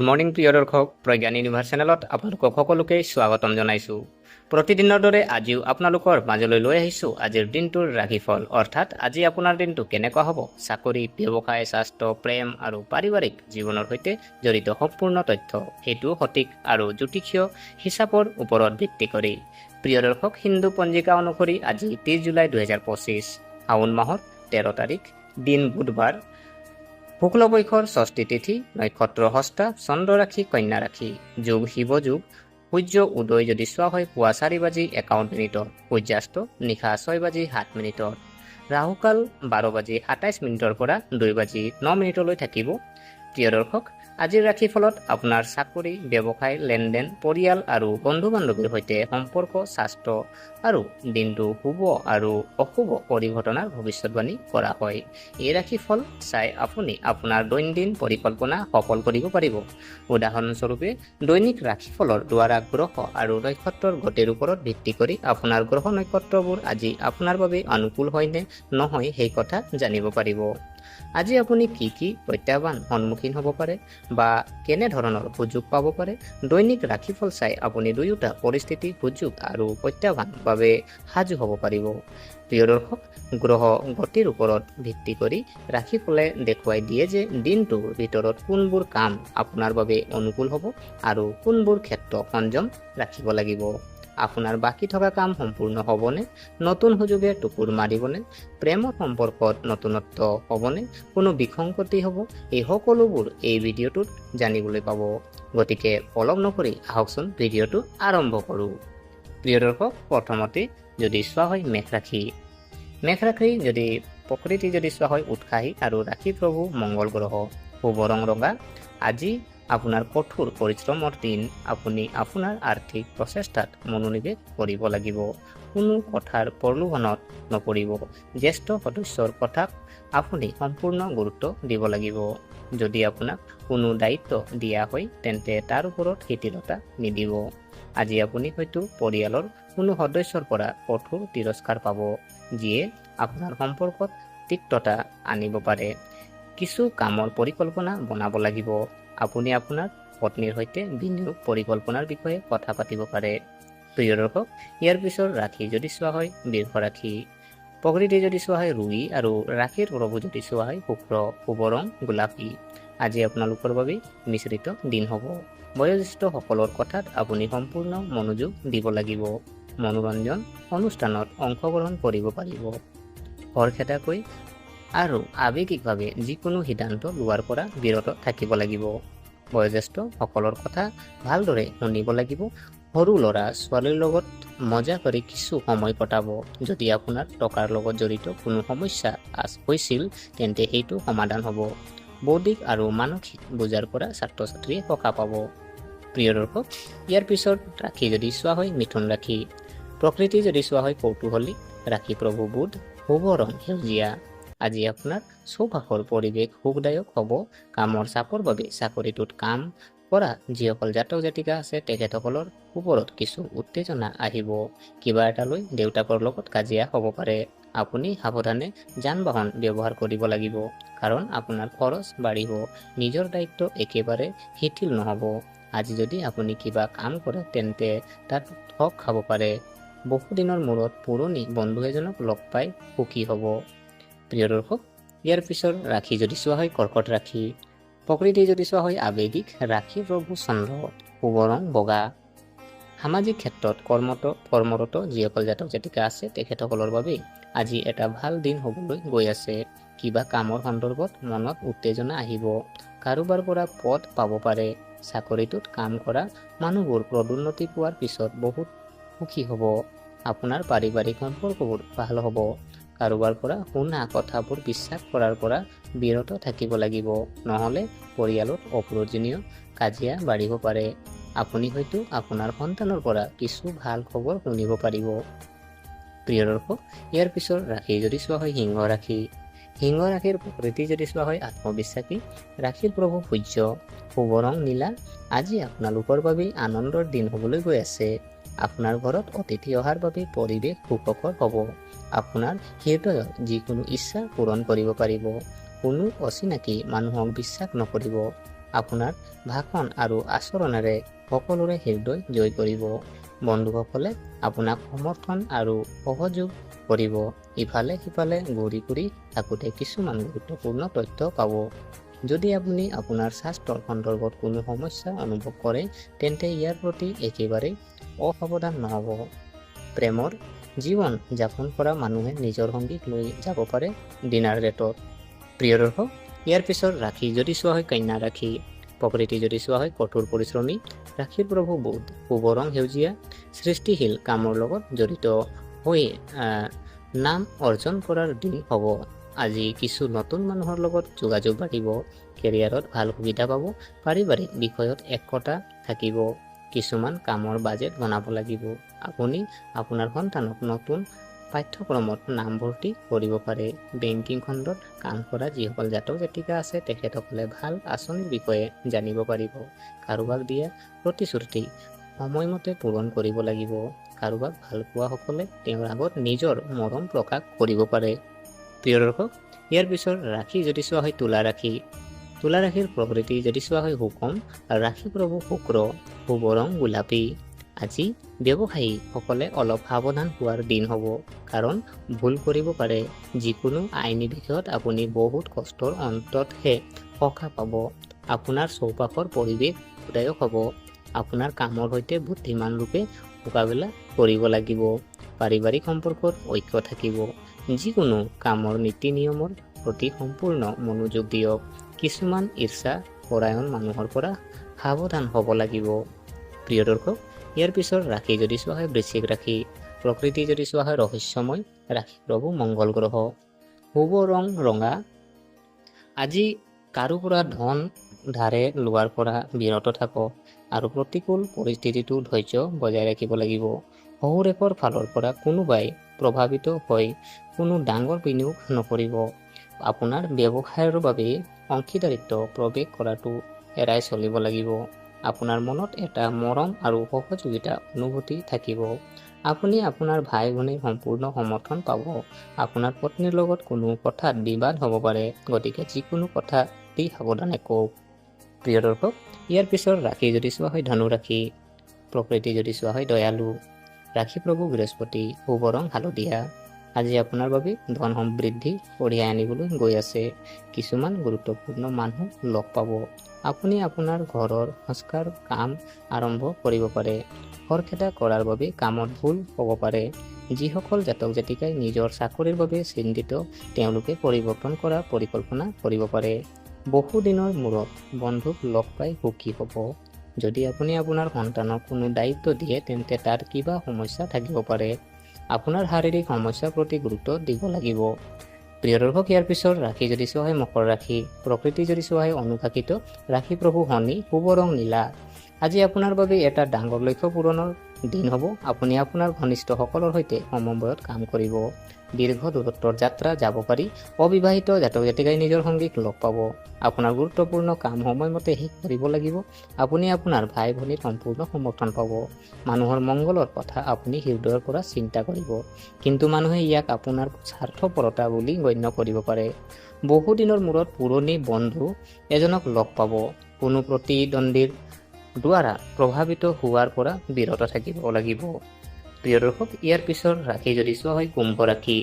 Good morning প্ৰিয় দৰ্শক, Pragyan universe চেনেলত আপোনালোকক সকলোকে স্বাগতম জনাইছোঁ। প্ৰতিদিনৰ দৰে আজিও আপোনালোকৰ মাজলৈ লৈ আহিছোঁ আজিৰ দিনটোৰ ৰাশিফল, অৰ্থাৎ আজি আপোনাৰ দিনটো কেনেকুৱা হ'ব। চাকৰি, ব্যৱসায়, স্বাস্থ্য, প্ৰেম আৰু পাৰিবাৰিক জীৱনৰ সৈতে জড়িত সম্পূৰ্ণ তথ্য, সেইটো সঠিক আৰু জ্যোতিষীয় হিচাপৰ ওপৰত ভিত্তি কৰি। প্ৰিয় দৰ্শক, হিন্দু পঞ্জিকা অনুসৰি আজি 30 জুলাই 2025, শাওণ মাহৰ 13 তাৰিখ, দিন বুধবাৰ, শুক্লপক্ষৰ ষষ্ঠী তিথি, নক্ষত্ৰ হস্তা, চন্দ্ৰ ৰাশি কন্যা ৰাশি, যোগ শিৱ যোগ, সূৰ্য উদয় যদি চোৱা হয় পুৱা 4:51, সূৰ্যাস্ত নিশা 6:07, ৰাহুকাল 12:27 পৰা 2:09 থাকিব। প্ৰিয় দৰ্শক, আজিৰ ৰাশিফলত আপোনাৰ চাকৰি, ব্যৱসায়, লেনদেন, পৰিয়াল আৰু বন্ধু বান্ধৱীৰ সৈতে সম্পৰ্ক, স্বাস্থ্য আৰু দিনটো শুভ আৰু অশুভ পৰিঘটনাৰ ভৱিষ্যতবাণী কৰা হয়। এই ৰাশিফল চাই আপুনি আপোনাৰ দৈনন্দিন পৰিকল্পনা সফল কৰিব পাৰিব। উদাহৰণস্বৰূপে, দৈনিক ৰাশিফলৰ দ্বাৰা গ্ৰহ আৰু নক্ষত্ৰৰ গতিৰ ওপৰত ভিত্তি কৰি আপোনাৰ গ্ৰহ নক্ষত্ৰবোৰ আজি আপোনাৰ বাবে অনুকূল হয় নে নহয় সেই কথা জানিব পাৰিব। আজি আপুনি কি কি প্ৰত্যাহ্বান সন্মুখীন হ'ব পাৰে বা কেনে ধৰণৰ সুযোগ পাব পাৰে, দৈনিক ৰাশিফল চাই আপুনি দুয়োটা পৰিস্থিতি, সুযোগ আৰু প্ৰত্যাহ্বান বাবে সাজু হ'ব পাৰিব। প্ৰিয় দৰ্শক, গ্ৰহ গতিৰ ওপৰত ভিত্তি কৰি ৰাশিফলে দেখুৱাই দিয়ে যে দিনটোৰ ভিতৰত কোনবোৰ কাম আপোনাৰ বাবে অনুকূল হ'ব আৰু কোনবোৰ ক্ষেত্ৰ সংযম ৰাখিব লাগিব। আপোনাৰ বাকী থকা কাম সম্পূৰ্ণ হ'বনে? নতুন সুযোগে টুকুৰ মাৰিবনে? প্ৰেমৰ সম্পৰ্কত নতুনত্ব হ'বনে? কোনো বিসংগতি হ'ব? এই সকলোবোৰ এই ভিডিঅ'টোত জানিবলৈ পাব। গতিকে পলম নকৰি আহকচোন ভিডিঅ'টো আৰম্ভ কৰোঁ। প্ৰিয় দৰ্শক, প্ৰথমতে যদি চোৱা হয় মেষ ৰাশি। মেষ ৰাশি যদি প্ৰকৃতি যদি চোৱা হয় উৎসাহী আৰু ৰাশি প্ৰভু মংগল গ্ৰহ, শুভ ৰং ৰঙা। আজি আপোনাৰ কঠোৰ পৰিশ্ৰমৰ দিন। আপুনি আপোনাৰ আৰ্থিক প্ৰচেষ্টাত মনোনিৱেশ কৰিব লাগিব। কোনো কথাৰ প্ৰলোভনত নপৰিব। জ্যেষ্ঠ সদস্যৰ কথাক আপুনি সম্পূৰ্ণ গুৰুত্ব দিব লাগিব। যদি আপোনাক কোনো দায়িত্ব দিয়া হয় তেন্তে তাৰ ওপৰত শিথিলতা নিদিব। আজি আপুনি হয়তো পৰিয়ালৰ কোনো সদস্যৰ পৰা কঠোৰ তিৰস্কাৰ পাব, যিয়ে আপোনাৰ সম্পৰ্কত তিক্ততা আনিব পাৰে। কিছু কামৰ পৰিকল্পনা বনাব লাগিব। আপুনি আপোনাৰ পত্নীৰ সৈতে বিনিয়োগ পৰিকল্পনাৰ বিষয়ে কথা পাতিব পাৰে। প্ৰিয় দৰ্শক, ইয়াৰ পিছৰ ৰাশি যদি চোৱা হয় বৃষ ৰাশি। প্ৰকৃতি যদি চোৱা হয় ৰুই আৰু ৰাশিৰ প্ৰভু যদি চোৱা হয় শুক্ৰ, শুভ ৰং গোলাপী। আজি আপোনালোকৰ বাবে মিশ্ৰিত দিন হ'ব। বয়োজ্যেষ্ঠসকলৰ কথাত আপুনি সম্পূৰ্ণ মনোযোগ দিব লাগিব। মনোৰঞ্জন অনুষ্ঠানত অংশগ্ৰহণ কৰিব পাৰিব। খৰখেদাকৈ আৰু আৱেগিকভাৱে যিকোনো সিদ্ধান্ত লোৱাৰ পৰা বিৰত থাকিব লাগিব। বয়োজ্যেষ্ঠসকলৰ কথা ভালদৰে শুনিব লাগিব। সৰু ল'ৰা ছোৱালীৰ লগত মজা কৰি কিছু সময় কটাব। যদি আপোনাৰ টকাৰ লগত জড়িত কোনো সমস্যা হৈছিল তেন্তে সেইটো সমাধান হ'ব। বৌদ্ধিক আৰু মানসিক বোজাৰ পৰা ছাত্ৰ ছাত্ৰীয়ে সকাহ পাব। প্ৰিয় দৰ্শক, ইয়াৰ পিছত ৰাশি যদি চোৱা হয় মিথুন ৰাশি। প্ৰকৃতি যদি চোৱা হয় কৌতূহলী, ৰাশি প্ৰভু বুধ, শুভ ৰং সেউজীয়া। আজি আপোনাৰ চৌপাশৰ পৰিৱেশ সুখদায়ক হ'ব। কামৰ চাপৰ বাবে চাকৰিটোত কাম কৰা যিসকল জাতক জাতিকা আছে তেখেতসকলৰ ওপৰত কিছু উত্তেজনা আহিব। কিবা এটা লৈ দেউতাকৰ লগত কাজিয়া হ'ব পাৰে। আপুনি সাৱধানে যান বাহন ব্যৱহাৰ কৰিব লাগিব, কাৰণ আপোনাৰ খৰচ বাঢ়িব। নিজৰ দায়িত্ব একেবাৰে শিথিল নহ'ব। আজি যদি আপুনি কিবা কাম কৰে তেন্তে তাত ঠগ খাব পাৰে। বহুদিনৰ মূৰত পুৰণি বন্ধু এজনক লগ পাই সুখী হ'ব। প্ৰিয় দৰ্শক, ইয়াৰ পিছৰ ৰাশি যদি চোৱা হয় কৰ্কট ৰাশি। প্ৰকৃতি যদি চোৱা হয় আৱেগিক, ৰাশি প্ৰভু চন্দ্ৰ, শুভ ৰং বগা। সামাজিক ক্ষেত্ৰত কৰ্মৰত যিসকল জাতক জাতিকা আছে তেখেতসকলৰ বাবে আজি এটা ভাল দিন হ'বলৈ গৈ আছে। কিবা কামৰ সন্দৰ্ভত মনত উত্তেজনা আহিব। কাৰোবাৰ পৰা পদ পাব পাৰে। চাকৰিটোত কাম কৰা মানুহবোৰ পদোন্নতি পোৱাৰ পিছত বহুত সুখী হ'ব। আপোনাৰ পাৰিবাৰিক সম্পৰ্কবোৰ ভাল হ'ব। কাৰোবাৰ পৰা শুনা কথাবোৰ বিশ্বাস কৰাৰ পৰা বিৰত থাকিব লাগিব, নহ'লে পৰিয়ালত অপ্ৰয়োজনীয় কাজিয়া বাঢ়িব পাৰে। আপুনি হয়তো আপোনাৰ সন্তানৰ পৰা কিছু ভাল খবৰ শুনিব পাৰিব। প্ৰিয় দৰ্শক, ইয়াৰ পিছৰ ৰাশি যদি চোৱা হয় সিংহ ৰাশি। সিংহ ৰাশিৰ প্ৰকৃতি যদি চোৱা হয় আত্মবিশ্বাসী, ৰাশিৰ প্ৰভু সূৰ্য, শুভ ৰং নীলা। আজি আপোনালোকৰ বাবে আনন্দৰ দিন হ'বলৈ গৈ আছে। আপোনাৰ ঘৰত অতিথি অহাৰ বাবে পৰিৱেশ সুখকৰ হ'ব। আপোনাৰ হৃদয়ৰ যিকোনো ইচ্ছা পূৰণ কৰিব পাৰিব। কোনো অচিনাকি মানুহক বিশ্বাস নকৰিব। আপোনাৰ ভাষণ আৰু আচৰণেৰে সকলোৰে হৃদয় জয় কৰিব। বন্ধুসকলে আপোনাক সমৰ্থন আৰু সহযোগ কৰিব। ইফালে সিফালে ঘূৰি ফুৰি থাকোঁতে কিছুমান গুৰুত্বপূৰ্ণ তথ্য পাব। যদি আপুনি আপোনাৰ স্বাস্থ্যৰ সন্দৰ্ভত কোনো সমস্যা অনুভৱ কৰে তেন্তে ইয়াৰ প্ৰতি একেবাৰেই অসাৱধান নহ'ব। প্ৰেমৰ জীৱন যাপন কৰা মানুহে নিজৰ সংগীক লৈ যাব পাৰে ডিনাৰ ডেটত। প্ৰিয় দৰ্শক, ইয়াৰ পিছত ৰাশি যদি চোৱা হয় কন্যা ৰাশি। প্ৰকৃতি যদি চোৱা হয় কঠোৰ পৰিশ্ৰমী। ৰাশিৰ প্ৰভু বুধ, শুভ ৰং সেউজীয়া। সৃষ্টিশীল কামৰ লগত জড়িত হৈ নাম অৰ্জন কৰাৰ দিন হ'ব। আজি কিছু নতুন মানুহৰ লগত যোগাযোগ বাঢ়িব। কেৰিয়াৰত ভাল সুবিধা পাব। পাৰিবাৰিক বিষয়ত একতা থাকিব। কিছুমান কামৰ বাজেট বনাব লাগিব। আপুনি আপোনাৰ সন্তানক নতুন পাঠ্যক্ৰমত নামভৰ্তি কৰিব পাৰে। বেংকিং খণ্ডত কাম কৰা যিসকল জাতক জাতিকা আছে তেখেতসকলে ভাল আঁচনিৰ বিষয়ে জানিব পাৰিব। কাৰোবাক দিয়া প্ৰতিশ্ৰুতি সময়মতে পূৰণ কৰিব লাগিব। কাৰোবাক ভাল পোৱাসকলে তেওঁৰ আগত নিজৰ মৰম প্ৰকাশ কৰিব পাৰে। প্ৰিয় দৰ্শক, ইয়াৰ পিছত ৰাশি যদি চোৱা হয় তুলা ৰাশি। তুলা ৰাশিৰ প্ৰকৃতি যদি চোৱা হয় সুষম। ৰাশি প্ৰভু শুক্ৰ, শুভ ৰং গোলাপী। আজি ব্যৱসায়ীসকলে অলপ সাৱধান হোৱাৰ দিন হ'ব, কাৰণ ভুল কৰিব পাৰে। যিকোনো আইনী বিষয়ত আপুনি বহুত কষ্টৰ অন্ততহে সকাহ পাব। আপোনাৰ চৌপাশৰ পৰিৱেশ উদায়ক হ'ব। আপোনাৰ কামৰ সৈতে বুদ্ধিমান ৰূপে মোকাবিলা কৰিব লাগিব। পাৰিবাৰিক সম্পৰ্কত ঐক্য থাকিব। যিকোনো কামৰ নীতি নিয়মৰ প্ৰতি সম্পূৰ্ণ মনোযোগ দিয়ক। কিছুমান ঈৰ্ষা পৰায়ণ মানুহৰ পৰা সাৱধান হ'ব লাগিব। প্ৰিয় দৰ্শক, ইয়াৰ পিছত ৰাশি যদি চোৱা হয় বৃশ্চিক ৰাশি। প্ৰকৃতি যদি চোৱা হয় ৰহস্যময়। ৰাশি প্ৰভু মংগল গ্ৰহ, শুভ ৰং ৰঙা। আজি কাৰো পৰা ধন ধাৰে লোৱাৰ পৰা বিৰত থাকক আৰু প্ৰতিকূল পৰিস্থিতিটো ধৈৰ্য বজাই ৰাখিব লাগিব। শহুৰেকৰ ফালৰ পৰা কোনোবাই প্ৰভাৱিত হৈ কোনো ডাঙৰ বিনিয়োগ নকৰিব। আপোনাৰ ব্যৱসায়ৰ বাবে অংশীদাৰিত্ব প্ৰৱেশ কৰাটো এৰাই চলিব লাগিব। আপোনাৰ মনত এটা মৰম আৰু সহযোগিতা অনুভূতি থাকিব। আপুনি আপোনাৰ ভাই ভনীৰ সম্পূৰ্ণ সমৰ্থন পাব। আপোনাৰ পত্নীৰ লগত কোনো কথাত বিবাদ হ'ব পাৰে, গতিকে যিকোনো কথা অতি সাৱধানে কওক। প্ৰিয় দৰ্শক, ইয়াৰ পিছত ৰাশি যদি চোৱা হয় ধনু ৰাশি। প্ৰকৃতি যদি চোৱা হয় দয়ালু। ৰাশি প্ৰভু বৃহস্পতি, শুভ ৰং হালধীয়া। আজি আপোনাৰ বাবে ধন সমৃদ্ধি কঢ়িয়াই আনিবলৈ গৈ আছে। কিছুমান গুৰুত্বপূৰ্ণ মানুহ লগ পাব। আপুনি আপোনাৰ ঘৰৰ সংস্কাৰ কাম আৰম্ভ কৰিব পাৰে। খৰখেদা কৰাৰ বাবে কামত ভুল হ'ব পাৰে। যিসকল জাতক জাতিকাই নিজৰ চাকৰিৰ বাবে চিন্তিত তেওঁলোকে পৰিৱৰ্তন কৰা পৰিকল্পনা কৰিব পাৰে। বহুদিনৰ মূৰত বন্ধুক লগ পাই সুখী হ'ব। যদি আপুনি আপোনাৰ সন্তানক কোনো দায়িত্ব দিয়ে তেন্তে তাত কিবা সমস্যা থাকিব পাৰে। আপোনাৰ শাৰীৰিক সমস্যাৰ প্ৰতি গুৰুত্ব দিব লাগিব। প্ৰিয় দৰ্শক, ইয়াৰ পিছত ৰাশি যদি চোৱা হয় মকৰ ৰাশি। প্ৰকৃতি যদি চোৱা হয় অনুশাসিত। ৰাশি প্ৰভু শনি, শুভ ৰং নীলা। আজি আপোনাৰ বাবে এটা ডাঙৰ লক্ষ্য পূৰণৰ দিন হ'ব। আপুনি আপোনাৰ ঘনিষ্ঠসকলৰ সৈতে সমন্বয়ত কাম কৰিব। দীৰ্ঘ দূৰত্বৰ যাত্ৰা যাব পাৰি। অবিবাহিত জাতক জাতিকাই নিজৰ সংগীক লগ পাব। আপোনাৰ গুৰুত্বপূৰ্ণ কাম সময়মতে শেষ কৰিব লাগিব। আপুনি আপোনাৰ ভাই ভনীৰ সম্পূৰ্ণ সমৰ্থন পাব। মানুহৰ মংগলৰ কথা আপুনি হৃদয়ৰ পৰা চিন্তা কৰিব, কিন্তু মানুহে ইয়াক আপোনাৰ স্বাৰ্থপৰতা বুলি গণ্য কৰিব পাৰে। বহুদিনৰ মূৰত পুৰণি বন্ধু এজনক লগ পাব। কোনো প্ৰতিদ্বন্দ্বীৰ দ্বাৰা প্ৰভাৱিত হোৱাৰ পৰা বিৰত থাকিব লাগিব। প্ৰিয় দৰ্শক, ইয়াৰ পিছত ৰাশি যদি চোৱা হয় কুম্ভ ৰাশি।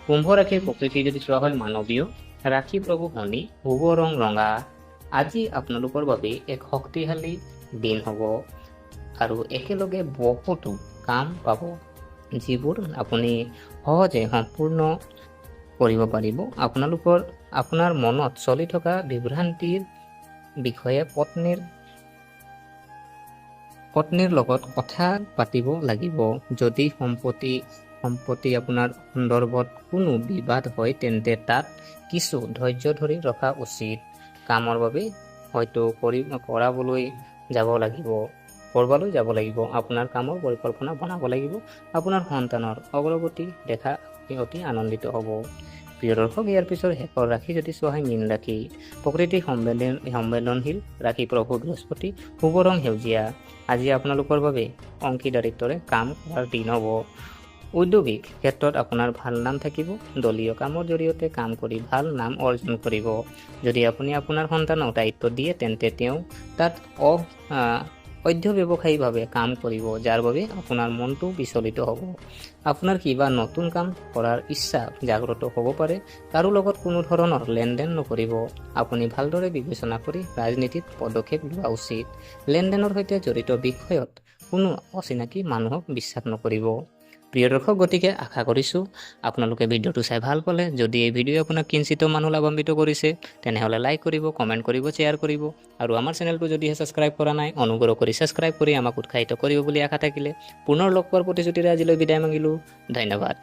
কুম্ভ ৰাশিৰ প্ৰকৃতি যদি চোৱা হয় মানৱীয়। ৰাশি প্ৰভু শনি, শুভ ৰং ৰঙা। আজি আপোনালোকৰ বাবে এক শক্তিশালী দিন হ'ব আৰু একেলগে বহুতো কাম পাব, যিবোৰ আপুনি সহজে সম্পূৰ্ণ কৰিব পাৰিব। আপোনাৰ মনত চলি থকা বিভ্ৰান্তিৰ বিষয়ে পত্নীৰ লগত কথা পাতিব লাগিব। যদি সম্পত্তি আপোনাৰ সন্দৰ্ভত কোনো বিবাদ হয় তেন্তে তাত কিছু ধৈৰ্য ধৰি ৰখা উচিত। কামৰ বাবে হয়তো কৰবালৈ যাব লাগিব। আপোনাৰ কামৰ পৰিকল্পনা বনাব লাগিব। আপোনাৰ সন্তানৰ অগ্ৰগতি দেখা অতি আনন্দিত হ'ব। প্ৰিয় দৰ্শক, ইয়াৰ পিছত শেষৰ ৰাশি যদি চোৱা হয় মীন ৰাশি। প্ৰকৃতি সংবেদনশীল। ৰাশি প্ৰভু বৃহস্পতি, শুভ ৰং সেউজীয়া। আজি আপোনালোকৰ বাবে অংশীদাৰিত্বৰে কাম কৰাৰ দিন হ'ব। ঔদ্যোগিক ক্ষেত্ৰত আপোনাৰ ভাল নাম থাকিব। দলীয় কামৰ জৰিয়তে কাম কৰি ভাল নাম অৰ্জন কৰিব। যদি আপুনি আপোনাৰ সন্তানক দায়িত্ব দিয়ে তেন্তে তেওঁ তাত অধ্যৱসায়ীভাৱে কাম কৰিব, যাৰ বাবে আপোনাৰ মনটো বিচলিত হ'ব। আপোনাৰ কিবা নতুন কাম কৰাৰ ইচ্ছা জাগ্ৰত হ'ব পাৰে। কাৰো লগত কোনো ধৰণৰ লেনদেন নকৰিব। আপুনি ভালদৰে বিবেচনা কৰি ৰাজনীতিত পদক্ষেপ লোৱা উচিত। লেনদেনৰ সৈতে জড়িত বিষয়ত কোনো অচিনাকি মানুহক বিশ্বাস নকৰিব। প্ৰিয় দৰ্শক, গতিকে আশা কৰিছোঁ আপোনালোকে ভিডিঅ'টো চাই ভাল পালে। যদি এই ভিডিঅ' আপোনাক কিঞ্চিত মানুহ লাভান্বিত কৰিছে তেনেহ'লে লাইক কৰিব, কমেণ্ট কৰিব, শ্বেয়াৰ কৰিব আৰু আমাৰ চেনেলটো যদিহে ছাবস্ক্ৰাইব কৰা নাই অনুগ্ৰহ কৰি ছাবস্ক্ৰাইব কৰি আমাক উৎসাহিত কৰিব বুলি আশা থাকিলে পুনৰ লগ পোৱাৰ প্ৰতিশ্ৰুতিৰে আজিলৈ বিদায় মাগিলোঁ। ধন্যবাদ।